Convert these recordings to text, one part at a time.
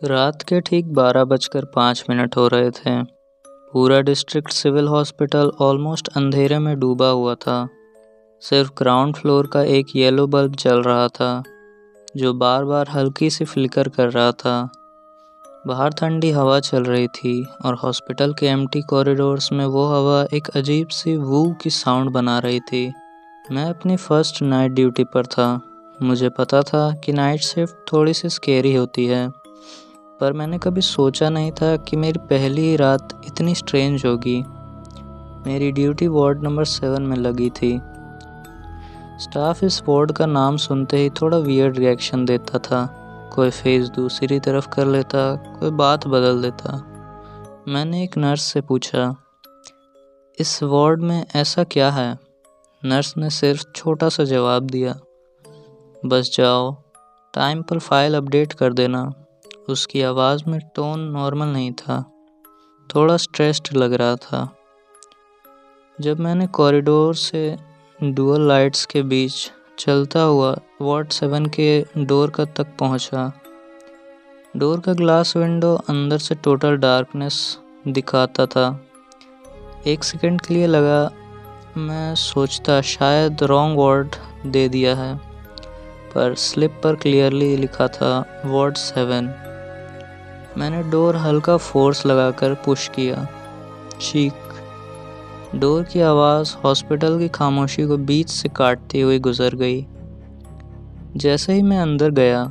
रात के ठीक 12:05 हो रहे थे। पूरा डिस्ट्रिक्ट सिविल हॉस्पिटल ऑलमोस्ट अंधेरे में डूबा हुआ था। सिर्फ ग्राउंड फ्लोर का एक येलो बल्ब जल रहा था, जो बार बार हल्की सी फ्लिकर कर रहा था। बाहर ठंडी हवा चल रही थी और हॉस्पिटल के एम्प्टी कॉरिडोर्स में वो हवा एक अजीब सी वू की साउंड बना रही थी। मैं अपनी फर्स्ट नाइट ड्यूटी पर था। मुझे पता था कि नाइट शिफ्ट थोड़ी सी स्केरी होती है, पर मैंने कभी सोचा नहीं था कि मेरी पहली ही रात इतनी स्ट्रेंज होगी। मेरी ड्यूटी वार्ड नंबर 7 में लगी थी। स्टाफ इस वार्ड का नाम सुनते ही थोड़ा वियर्ड रिएक्शन देता था। कोई फेस दूसरी तरफ कर लेता, कोई बात बदल देता। मैंने एक नर्स से पूछा, इस वार्ड में ऐसा क्या है? नर्स ने सिर्फ छोटा सा जवाब दिया, बस जाओ, टाइम पर फाइल अपडेट कर देना। उसकी आवाज़ में टोन नॉर्मल नहीं था, थोड़ा स्ट्रेस्ड लग रहा था। जब मैंने कॉरिडोर से डुअल लाइट्स के बीच चलता हुआ वार्ड 7 के डोर का तक पहुंचा। डोर का ग्लास विंडो अंदर से टोटल डार्कनेस दिखाता था। एक सेकंड के लिए लगा, मैं सोचता शायद रॉन्ग वार्ड दे दिया है, पर स्लिप पर क्लियरली लिखा था वार्ड 7। मैंने डोर हल्का फोर्स लगाकर पुश किया। चीक। डोर की आवाज़ हॉस्पिटल की खामोशी को बीच से काटती हुई गुजर गई। जैसे ही मैं अंदर गया,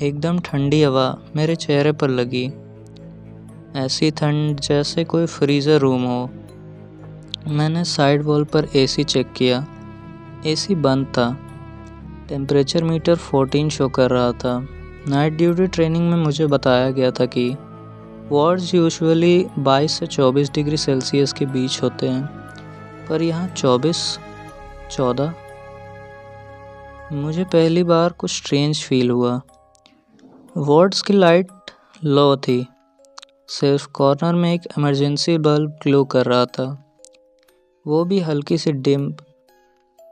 एकदम ठंडी हवा मेरे चेहरे पर लगी। ऐसी ठंड जैसे कोई फ्रीज़र रूम हो। मैंने साइड वॉल पर एसी चेक किया। एसी बंद था। टेम्परेचर मीटर 14 शो कर रहा था। नाइट ड्यूटी ट्रेनिंग में मुझे बताया गया था कि वार्ड्स यूजुअली 22 से 24 डिग्री सेल्सियस के बीच होते हैं, पर यहाँ 14। मुझे पहली बार कुछ स्ट्रेंज फील हुआ। वार्ड्स की लाइट लो थी, सिर्फ कॉर्नर में एक इमरजेंसी बल्ब ग्लो कर रहा था, वो भी हल्की सी डिम।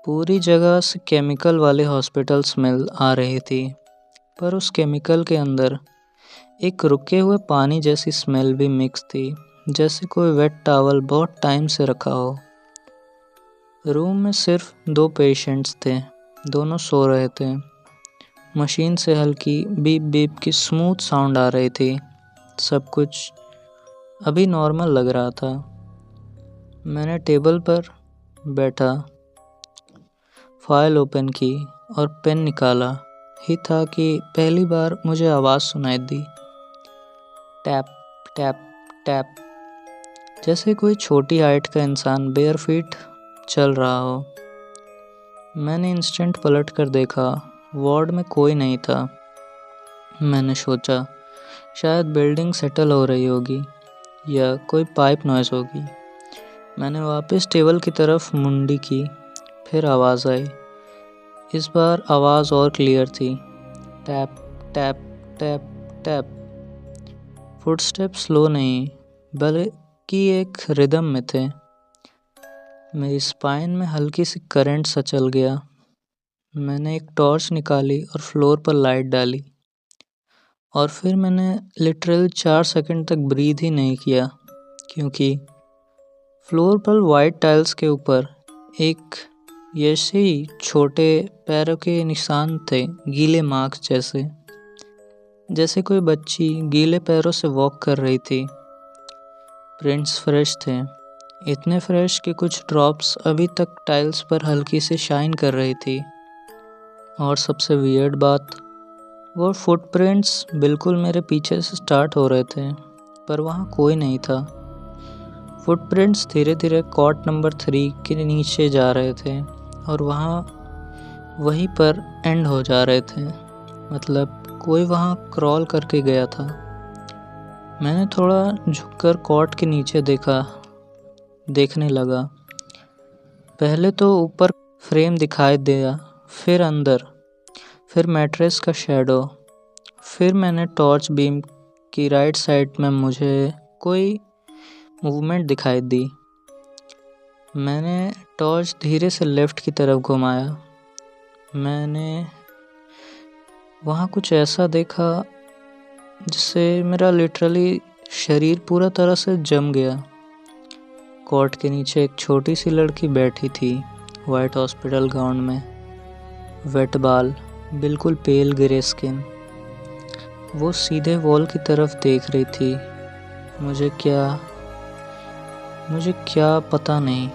पूरी जगह से केमिकल वाले हॉस्पिटल स्मेल आ रही थी, पर उस केमिकल के अंदर एक रुके हुए पानी जैसी स्मेल भी मिक्स थी, जैसे कोई वेट टॉवल बहुत टाइम से रखा हो। रूम में सिर्फ 2 पेशेंट्स थे, दोनों सो रहे थे। मशीन से हल्की बीप बीप की स्मूथ साउंड आ रही थी। सब कुछ अभी नॉर्मल लग रहा था। मैंने टेबल पर बैठा, फाइल ओपन की और पेन निकाला ही था कि पहली बार मुझे आवाज़ सुनाई दी। टैप टैप टैप, जैसे कोई छोटी हाइट का इंसान बेयर फीट चल रहा हो। मैंने इंस्टेंट पलट कर देखा, वार्ड में कोई नहीं था। मैंने सोचा शायद बिल्डिंग सेटल हो रही होगी या कोई पाइप नॉइज़ होगी। मैंने वापस टेबल की तरफ मुंडी की, फिर आवाज़ आई। इस बार आवाज़ और क्लियर थी। Tap tap tap tap. Footstep slow नहीं, बल्कि एक रिदम में थे। मेरी स्पाइन में हल्की सी करंट सा चल गया। मैंने एक टॉर्च निकाली और फ्लोर पर लाइट डाली, और फिर मैंने लिटरल 4 सेकंड तक ब्रीथ ही नहीं किया, क्योंकि फ्लोर पर वाइट टाइल्स के ऊपर एक ऐसे ही छोटे पैरों के निशान थे, गीले मार्क्स जैसे कोई बच्ची गीले पैरों से वॉक कर रही थी। प्रिंट्स फ्रेश थे, इतने फ्रेश कि कुछ ड्रॉप्स अभी तक टाइल्स पर हल्की से शाइन कर रही थी। और सबसे वियर्ड बात, वो फुटप्रिंट्स बिल्कुल मेरे पीछे से स्टार्ट हो रहे थे, पर वहाँ कोई नहीं था। फुटप्रिंट्स धीरे धीरे कॉट नंबर 3 के नीचे जा रहे थे और वहीं पर एंड हो जा रहे थे। मतलब कोई वहाँ क्रॉल करके गया था। मैंने थोड़ा झुककर कॉट के नीचे देखने लगा। पहले तो ऊपर फ्रेम दिखाई दिया, फिर अंदर, फिर मैट्रेस का शैडो। फिर मैंने टॉर्च बीम की राइट साइड में मुझे कोई मूवमेंट दिखाई दी। मैंने टॉर्च धीरे से लेफ़्ट की तरफ घुमाया। मैंने वहाँ कुछ ऐसा देखा जिससे मेरा लिटरली शरीर पूरा तरह से जम गया। कॉट के नीचे एक छोटी सी लड़की बैठी थी, वाइट हॉस्पिटल गाउन में, वेट बाल, बिल्कुल पेल ग्रे स्किन। वो सीधे वॉल की तरफ देख रही थी। मुझे क्या पता नहीं।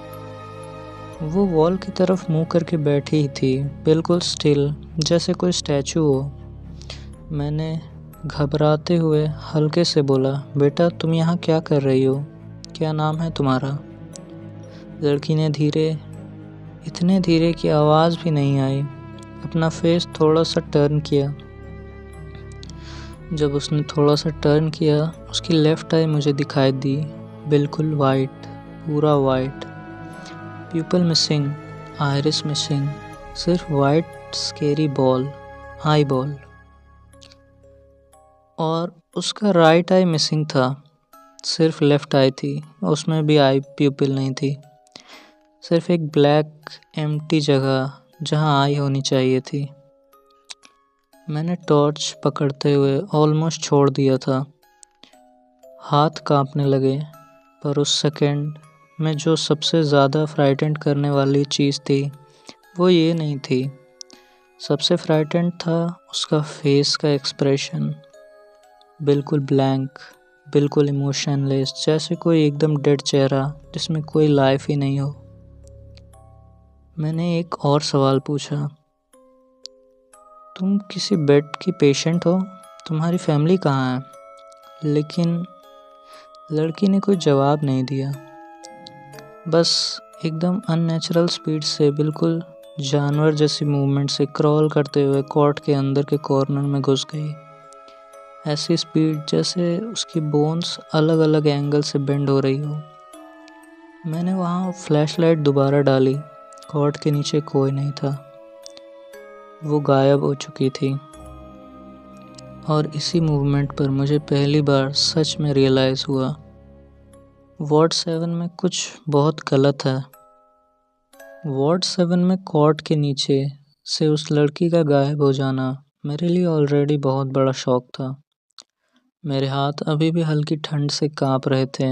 वो वॉल की तरफ मुंह करके बैठी ही थी, बिल्कुल स्टिल, जैसे कोई स्टैचू हो। मैंने घबराते हुए हल्के से बोला, बेटा तुम यहाँ क्या कर रही हो? क्या नाम है तुम्हारा? लड़की ने इतने धीरे कि आवाज़ भी नहीं आई, अपना फेस थोड़ा सा टर्न किया। जब उसने थोड़ा सा टर्न किया, उसकी लेफ़्ट आई मुझे दिखाई दी, बिल्कुल वाइट, पूरा white. Pupil missing, iris missing, सिर्फ white scary ball, eye ball. और उसका राइट आई मिसिंग था, सिर्फ लेफ़्ट आई थी, उसमें भी आई प्यूपिल नहीं थी। सिर्फ एक ब्लैक एम्प्टी जगह जहां आई होनी चाहिए थी। मैंने टॉर्च पकड़ते हुए ऑलमोस्ट छोड़ दिया था। हाथ कांपने लगे, पर उस सेकंड में जो सबसे ज़्यादा फ्राइटेंड करने वाली चीज़ थी, वो ये नहीं थी। सबसे फ्राइटेंड था उसका फेस का एक्सप्रेशन, बिल्कुल ब्लैंक, बिल्कुल इमोशनलेस, जैसे कोई एकदम डेड चेहरा जिसमें कोई लाइफ ही नहीं हो। मैंने एक और सवाल पूछा, तुम किसी बेड की पेशेंट हो? तुम्हारी फैमिली कहाँ है? लेकिन लड़की ने कोई जवाब नहीं दिया, बस एकदम अननेचुरल स्पीड से, बिल्कुल जानवर जैसी मूवमेंट से क्रॉल करते हुए कॉट के अंदर के कॉर्नर में घुस गई। ऐसी स्पीड जैसे उसकी बोन्स अलग अलग एंगल से बेंड हो रही हो। मैंने वहाँ फ्लैशलाइट दोबारा डाली, कॉट के नीचे कोई नहीं था, वो गायब हो चुकी थी। और इसी मूवमेंट पर मुझे पहली बार सच में रियलाइज़ हुआ, वार्ड 7 में कुछ बहुत गलत है। वार्ड 7 में कॉट के नीचे से उस लड़की का गायब हो जाना मेरे लिए ऑलरेडी बहुत बड़ा शॉक था। मेरे हाथ अभी भी हल्की ठंड से कांप रहे थे।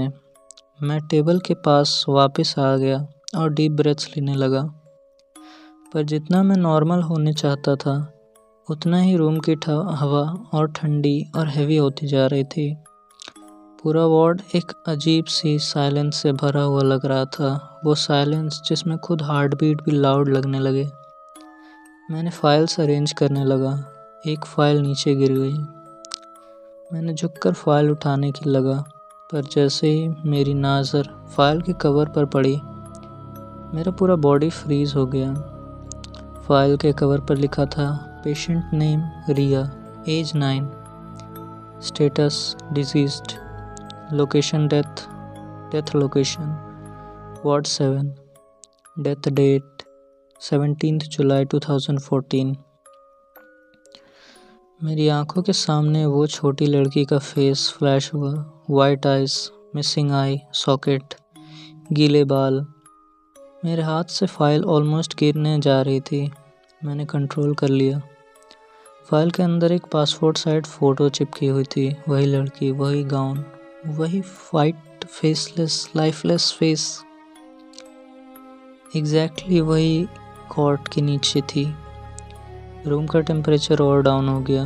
मैं टेबल के पास वापस आ गया और डीप ब्रेथ्स लेने लगा, पर जितना मैं नॉर्मल होने चाहता था, उतना ही रूम की हवा और ठंडी और हैवी होती जा रही थी। पूरा वार्ड एक अजीब सी साइलेंस से भरा हुआ लग रहा था, वो साइलेंस जिसमें खुद हार्ट बीट भी लाउड लगने लगे। मैंने फाइल्स अरेंज करने लगा, एक फ़ाइल नीचे गिर गई। मैंने झुककर फ़ाइल उठाने की लगा, पर जैसे ही मेरी नज़र फ़ाइल के कवर पर पड़ी, मेरा पूरा बॉडी फ्रीज़ हो गया। फ़ाइल के कवर पर लिखा था, patient name Riya, age 9, status deceased, location death location ward 7, death date 17 जुलाई 2014। मेरी आंखों के सामने वो छोटी लड़की का फेस फ्लैश हुआ, white eyes, missing eye socket, गीले बाल। मेरे हाथ से फाइल ऑलमोस्ट गिरने जा रही थी। मैंने कंट्रोल कर लिया। फाइल के अंदर एक पासपोर्ट साइज फ़ोटो चिपकी हुई थी, वही लड़की, वही गाउन, वही white faceless lifeless face, exactly वही कॉट के नीचे थी। रूम का टेम्परेचर और डाउन हो गया।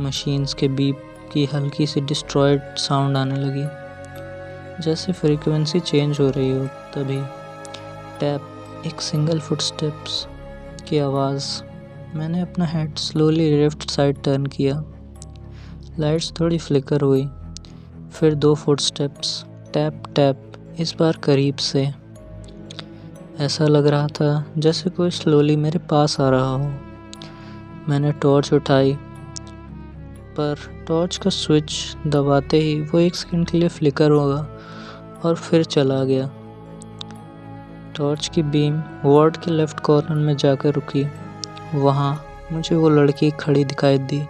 मशीन्स के बीप की हल्की सी डिस्ट्रॉयड साउंड आने लगी, जैसे फ्रीक्वेंसी चेंज हो रही हो। तभी टैप, एक सिंगल फुटस्टेप्स की आवाज़। मैंने अपना head slowly left side turn किया। लाइट्स थोड़ी फ्लिकर हुई, फिर 2 फुटस्टेप्स, टैप टैप, इस बार करीब से। ऐसा लग रहा था जैसे कोई स्लोली मेरे पास आ रहा हो। मैंने टॉर्च उठाई, पर टॉर्च का स्विच दबाते ही वो 1 सेकंड के लिए फ्लिकर हुआ और फिर चला गया। टॉर्च की बीम वार्ड के लेफ्ट कॉर्नर में जाकर रुकी। वहाँ मुझे वो लड़की खड़ी दिखाई दी,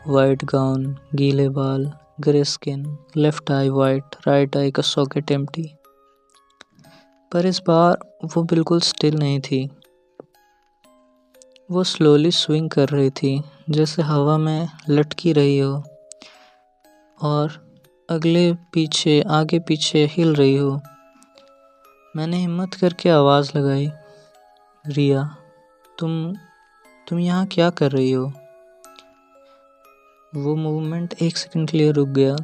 वाइट गाउन, गीले बाल, grey skin, left I white, right I का सॉकेट एम्प्टी। पर इस बार वो बिल्कुल स्टिल नहीं थी। वो स्लोली स्विंग कर रही थी, जैसे हवा में लटकी रही हो, और अगले पीछे आगे पीछे हिल रही हो। मैंने हिम्मत करके आवाज़ लगाई, रिया, तुम यहाँ क्या कर रही हो? वो मूवमेंट एक सेकंड के लिए रुक गया,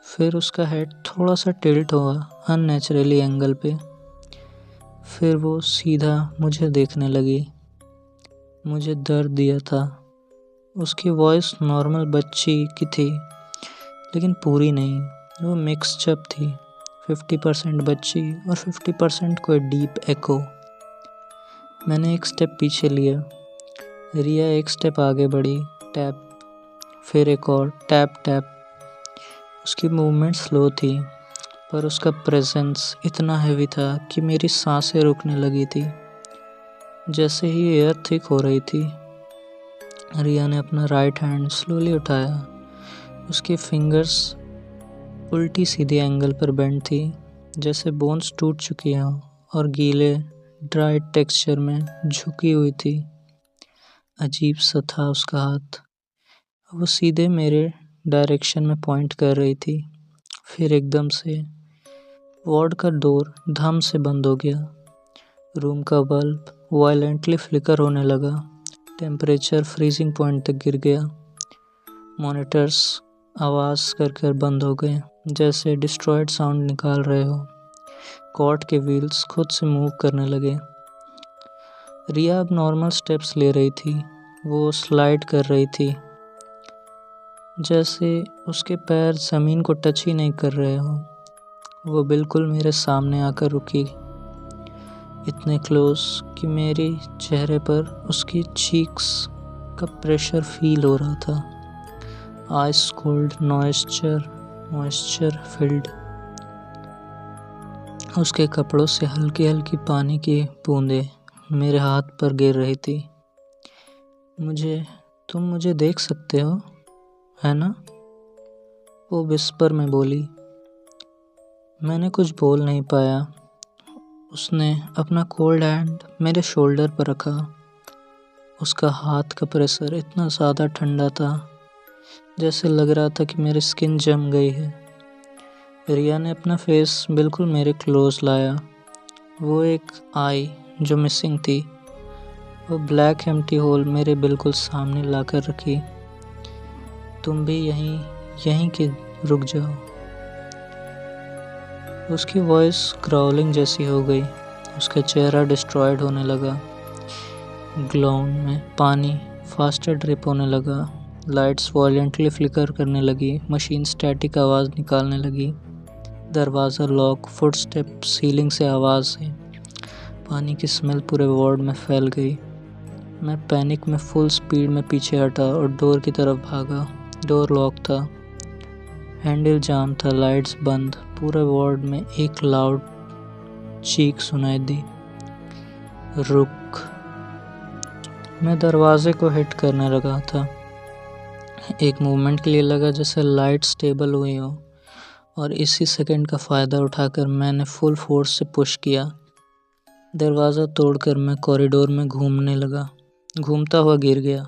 फिर उसका हेड थोड़ा सा टिल्ट हुआ अननेचुरली एंगल पे। फिर वो सीधा मुझे देखने लगी। मुझे दर्द दिया था। उसकी वॉइस नॉर्मल बच्ची की थी, लेकिन पूरी नहीं। वो मिक्सचअप थी, 50% बच्ची और 50% कोई डीप एको। मैंने एक स्टेप पीछे लिया। रिया एक स्टेप आगे बढ़ी, टैप, फिर एक और टैप टैप। उसकी मूवमेंट स्लो थी, पर उसका प्रेजेंस इतना हैवी था कि मेरी सांसें रुकने लगी थी। जैसे ही एयर थिक हो रही थी, रिया ने अपना राइट हैंड स्लोली उठाया। उसकी फिंगर्स उल्टी सीधी एंगल पर बेंड थी, जैसे बोन्स टूट चुकी हों और गीले ड्राई टेक्सचर में झुकी हुई थी। अजीब सा था उसका हाथ। वो सीधे मेरे डायरेक्शन में पॉइंट कर रही थी। फिर एकदम से वार्ड का डोर धम से बंद हो गया। रूम का बल्ब वायलेंटली फ्लिकर होने लगा। टेम्परेचर फ्रीजिंग पॉइंट तक गिर गया। मॉनिटर्स आवाज़ कर बंद हो गए, जैसे डिस्ट्रॉयड साउंड निकाल रहे हो। कॉट के व्हील्स खुद से मूव करने लगे। रिया अब नॉर्मल स्टेप्स ले रही थी। वो स्लाइड कर रही थी, जैसे उसके पैर ज़मीन को टच ही नहीं कर रहे हो। वो बिल्कुल मेरे सामने आकर रुकी, इतने क्लोज कि मेरे चेहरे पर उसकी चीक्स का प्रेशर फील हो रहा था। Ice cold, moisture field. उसके कपड़ों से हल्की हल्की पानी की बूंदें मेरे हाथ पर गिर रही थी। तुम मुझे देख सकते हो, है ना? वो विस्पर में बोली। मैंने कुछ बोल नहीं पाया। उसने अपना कोल्ड हैंड मेरे शोल्डर पर रखा। उसका हाथ का प्रेशर इतना ज़्यादा ठंडा था, जैसे लग रहा था कि मेरी स्किन जम गई है। रिया ने अपना फेस बिल्कुल मेरे क्लोज लाया। वो एक आई जो मिसिंग थी, वो ब्लैक एम्प्टी होल मेरे बिल्कुल सामने लाकर रखी। तुम भी यहीं के रुक जाओ। उसकी वॉइस ग्राउलिंग जैसी हो गई। उसका चेहरा डिस्ट्रॉयड होने लगा। ग्राउंड में पानी फास्टर ड्रिप होने लगा। लाइट्स वॉयलेंटली फ्लिकर करने लगी। मशीन स्टैटिक आवाज़ निकालने लगी। दरवाज़ा लॉक, फुटस्टेप, सीलिंग से आवाज़ है। पानी की स्मेल पूरे वार्ड में फैल गई। मैं पैनिक में फुल स्पीड में पीछे हटा और डोर की तरफ भागा। डोर लॉक था, हैंडल जाम था, लाइट्स बंद। पूरे वार्ड में एक लाउड चीख सुनाई दी, रुक। मैं दरवाजे को हिट करने लगा था। एक मूवमेंट के लिए लगा जैसे लाइट स्टेबल हुई हो, और इसी सेकंड का फ़ायदा उठाकर मैंने फुल फोर्स से पुश किया। दरवाज़ा तोड़कर मैं कॉरिडोर में घूमने लगा, घूमता हुआ गिर गया।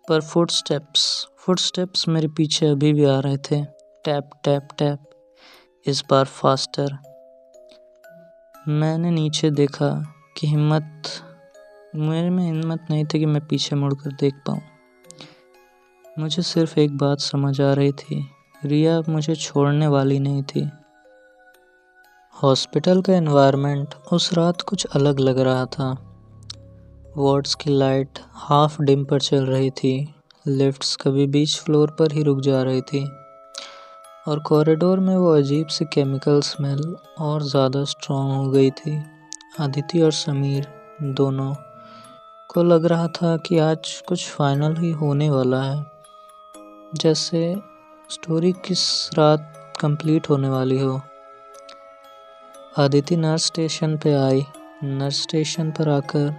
पर फुटस्टेप्स मेरे पीछे अभी भी आ रहे थे। टैप टैप टैप, इस बार फास्टर। मैंने नीचे देखा कि मेरे में हिम्मत नहीं थी कि मैं पीछे मुड़कर देख पाऊँ। मुझे सिर्फ एक बात समझ आ रही थी, रिया अब मुझे छोड़ने वाली नहीं थी। हॉस्पिटल का एनवायरनमेंट उस रात कुछ अलग लग रहा था। वार्ड्स की लाइट हाफ डिम पर चल रही थी। लिफ्ट्स कभी बीच फ्लोर पर ही रुक जा रही थी, और कॉरिडोर में वो अजीब सी केमिकल स्मेल और ज़्यादा स्ट्रॉन्ग हो गई थी। अदिति और समीर दोनों को लग रहा था कि आज कुछ फाइनल ही होने वाला है, जैसे स्टोरी किस रात कंप्लीट होने वाली हो। अदिति नर्स स्टेशन पे आई। नर्स स्टेशन पर आकर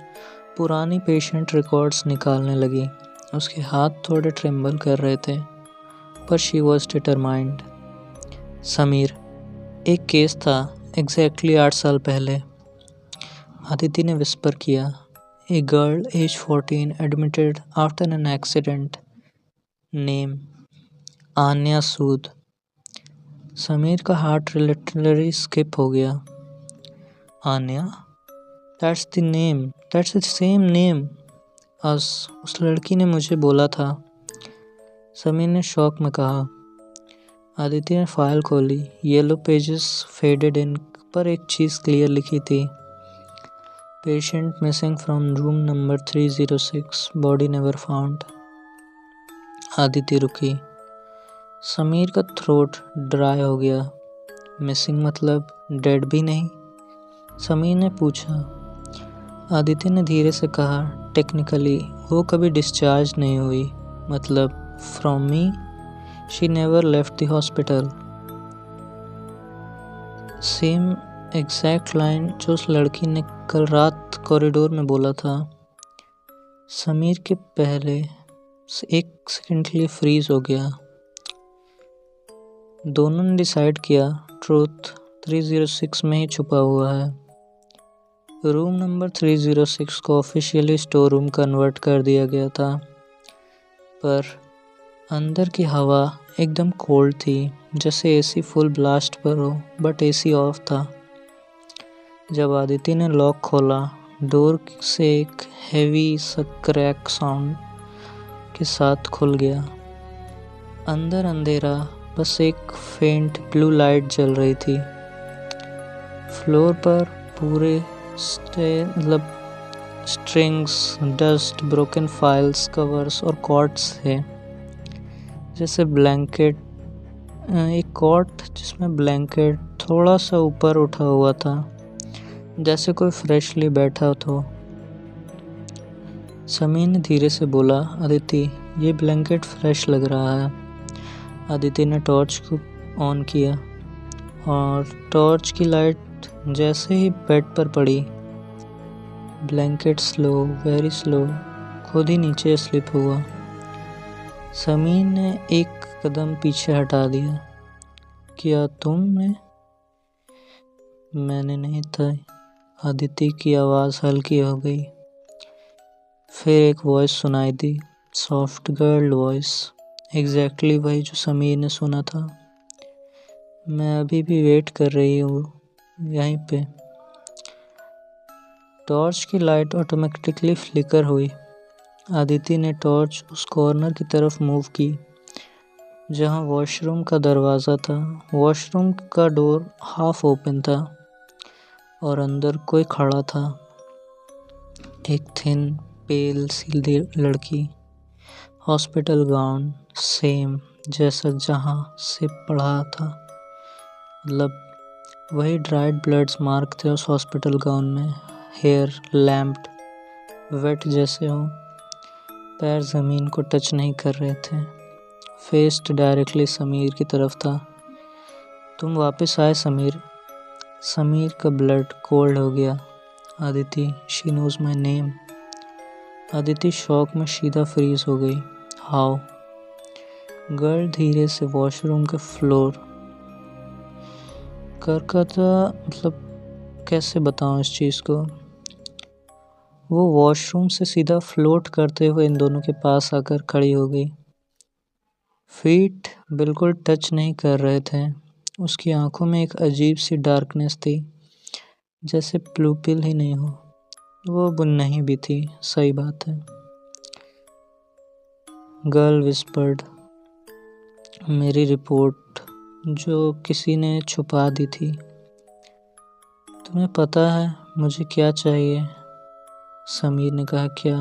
पुरानी पेशेंट रिकॉर्ड्स निकालने लगी। उसके हाथ थोड़े ट्रेम्बल कर रहे थे, पर शी वॉज डिटरमाइंड। समीर, एक केस था एग्जैक्टली 8 साल पहले, अदिति ने विस्पर किया। A girl age 14 admitted after an accident. Name Anya Sood. Sameer का हार्ट लिटरली स्किप हो गया। Anya, that's the name, that's the same name as उस लड़की ने मुझे बोला था। समीर ने शौक में कहा। आदित्य ने फाइल खोली। येलो पेजेस, फेडेड इंक पर एक चीज़ क्लियर लिखी थी। Patient missing from room number 306, body never found. Aditya रुकी। समीर का थ्रोट ड्राई हो गया। मिसिंग मतलब डेड भी नहीं? समीर ने पूछा। आदित्य ने धीरे से कहा, टेक्निकली वो कभी डिस्चार्ज नहीं हुई। मतलब from me she never left the hospital. Same exact line जो उस लड़की ने कल रात कॉरिडोर में बोला था। समीर के पहले एक सेकंड के लिए फ्रीज हो गया। दोनों ने डिसाइड किया ट्रूथ 306 में ही छुपा हुआ है। रूम नंबर 306 को ऑफिशियली स्टोर रूम कन्वर्ट कर दिया गया था, पर अंदर की हवा एकदम कोल्ड थी, जैसे एसी फुल ब्लास्ट पर हो, बट एसी ऑफ था। जब आदित्य ने लॉक खोला, डोर से एक हेवी सा क्रैक साउंड के साथ खुल गया। अंदर अंधेरा, बस एक फेंट ब्लू लाइट जल रही थी। फ्लोर पर पूरे strings, dust, broken files, covers और कॉर्ड्स थे। जैसे ब्लैंकेट, एक कॉट जिसमें ब्लैंकेट थोड़ा सा ऊपर उठा हुआ था, जैसे कोई फ्रेशली बैठा तो। समीर ने धीरे से बोला, आदित्य ये ब्लैंकेट फ्रेश लग रहा है। आदित्य ने टॉर्च को ऑन किया और टॉर्च की लाइट जैसे ही बेड पर पड़ी, ब्लैंकेट स्लो, वेरी स्लो, खुद ही नीचे स्लिप हुआ। समीर ने एक कदम पीछे हटा दिया। क्या तुमने? मैंने नहीं था। आदित्य की आवाज़ हल्की हो गई। फिर एक वॉइस सुनाई दी, सॉफ्ट गर्ल वॉइस, एग्जैक्टली वही जो समीर ने सुना था। मैं अभी भी वेट कर रही हूँ यहीं पे। टॉर्च की लाइट ऑटोमेटिकली फ्लिकर हुई। आदित्य ने टॉर्च उस कॉर्नर की तरफ मूव की जहाँ वॉशरूम का दरवाज़ा था। वॉशरूम का डोर हाफ ओपन था और अंदर कोई खड़ा था। एक थिन, पेल सी लड़की, हॉस्पिटल गाउन, सेम जैसा जहाँ से पढ़ा था। मतलब वही ड्राइड ब्लड्स मार्क थे उस हॉस्पिटल गाउन में। हेयर लैम्प्ड, वेट जैसे हो। पैर ज़मीन को टच नहीं कर रहे थे। फेस्ड डायरेक्टली समीर की तरफ था। तुम वापस आए समीर। समीर का ब्लड कोल्ड हो गया। Aditya, she knows my name. Aditya shock में सीधा फ्रीज हो गई। हाउ? गर्ल धीरे से वॉशरूम के फ्लोर मतलब कैसे बताऊं इस चीज़ को। वो वॉशरूम से सीधा फ्लोट करते हुए इन दोनों के पास आकर खड़ी हो गई। फीट बिल्कुल टच नहीं कर रहे थे। उसकी आंखों में एक अजीब सी डार्कनेस थी, जैसे प्यूपिल ही नहीं हो। वो बुन नहीं भी थी, सही बात है। गर्ल विस्पर्ड, मेरी रिपोर्ट जो किसी ने छुपा दी थी। तुम्हें पता है मुझे क्या चाहिए? समीर ने कहा। क्या?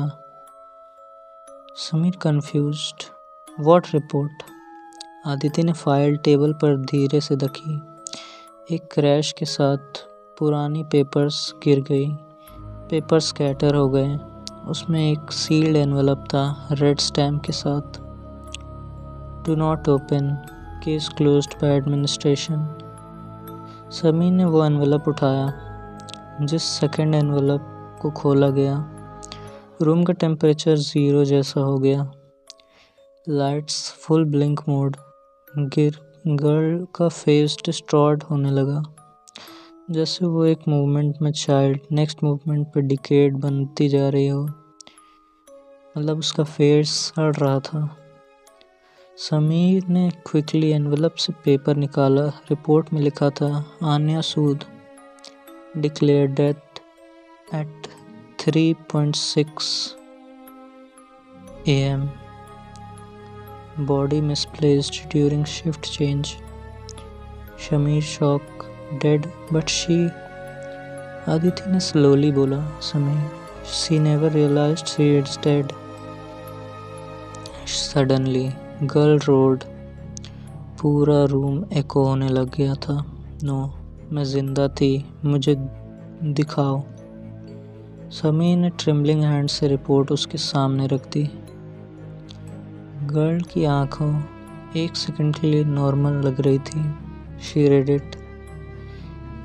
Sameer confused. What report? Aditya ने फाइल टेबल पर धीरे से रखी। एक क्रैश के साथ पुरानी पेपर्स गिर गई। पेपर स्कैटर हो गए। उसमें एक सील्ड एनवेलप था, रेड स्टैम्प के साथ। Do not open, case closed by administration. Sameer ने वो एनवेलप उठाया। जिस सेकंड एनवेलप को खोला गया, रूम का टेम्परेचर 0 जैसा हो गया। Lights full blink mode. Girl का फेस डिस्टॉर्ट होने लगा, जैसे वो एक मूवमेंट में चाइल्ड, नेक्स्ट मूवमेंट पे डिकेड बनती जा रही हो। मतलब उसका फेस सड़ रहा था। समीर ने क्विकली एनवेलप से पेपर निकाला। रिपोर्ट में लिखा था, Anya Sood declare death at 3:6 AM, body misplaced during shift change. Shameer shock, dead but she. Aditi ने स्लोली बोला, Sameer, she never realised she is dead. Suddenly girl road. पूरा रूम एको होने लग गया था। नो, मैं जिंदा थी, मुझे दिखाओ। समीर ने ट्रिम्बलिंग हैंड से रिपोर्ट उसके सामने रख दी। गर्ल की आंखों 1 सेकंड के लिए नॉर्मल लग रही थी। She read it.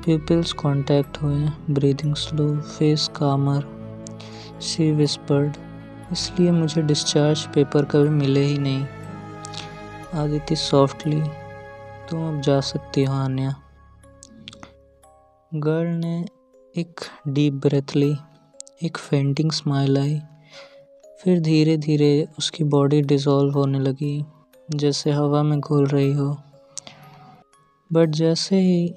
Pupils contact हुए, ब्रीदिंग स्लो, फेस कामर। शी विस्पर्ड, इसलिए मुझे डिस्चार्ज पेपर कभी मिले ही नहीं। आदिति सॉफ्टली, तुम अब जा सकती हो आन्या। गर्ल ने एक डीप ब्रेथ ली, एक फेंटिंग स्माइल आई, फिर धीरे धीरे उसकी बॉडी डिसॉल्व होने लगी, जैसे हवा में घुल रही हो। बट जैसे ही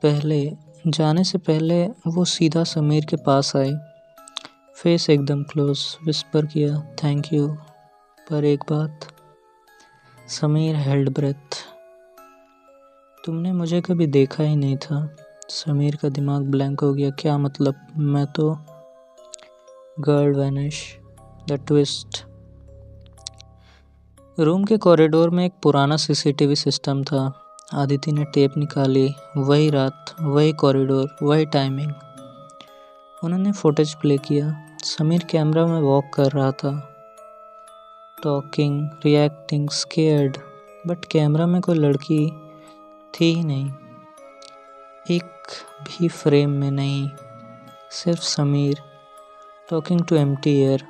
पहले जाने से पहले वो सीधा समीर के पास आई, फेस एकदम क्लोज, विस्पर किया, थैंक यू, पर एक बात। Sameer held breath. तुमने मुझे कभी देखा ही नहीं था। समीर का दिमाग ब्लैंक हो गया, क्या मतलब? मैं तो। Girl vanish, the twist. Room के कॉरिडोर में एक पुराना सीसीटीवी सिस्टम था। आदिति ने टेप निकाली, वही रात, वही कॉरिडोर, वही टाइमिंग। उन्होंने फुटेज प्ले किया। समीर कैमरा में वॉक कर रहा था, talking, reacting, scared, but camera में कोई लड़की थी ही नहीं, एक भी फ्रेम में नहीं, सिर्फ Sameer talking to empty air.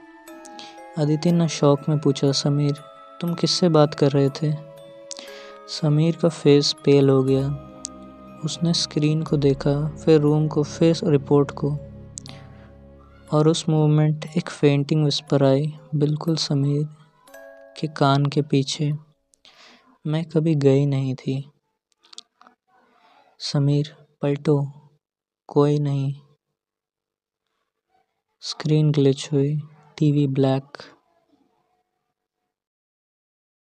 Aditi ने शॉक में पूछा, समीर, तुम किससे बात कर रहे थे? समीर का फेस पेल हो गया। उसने स्क्रीन को देखा, फिर रूम को, फिर रिपोर्ट को, और उस मोमेंट एक फेंटिंग विस्पर आई, बिल्कुल समीर के कान के पीछे, मैं कभी गई नहीं थी। समीर, पलटो, कोई नहीं। स्क्रीन ग्लिच हुई, टीवी ब्लैक।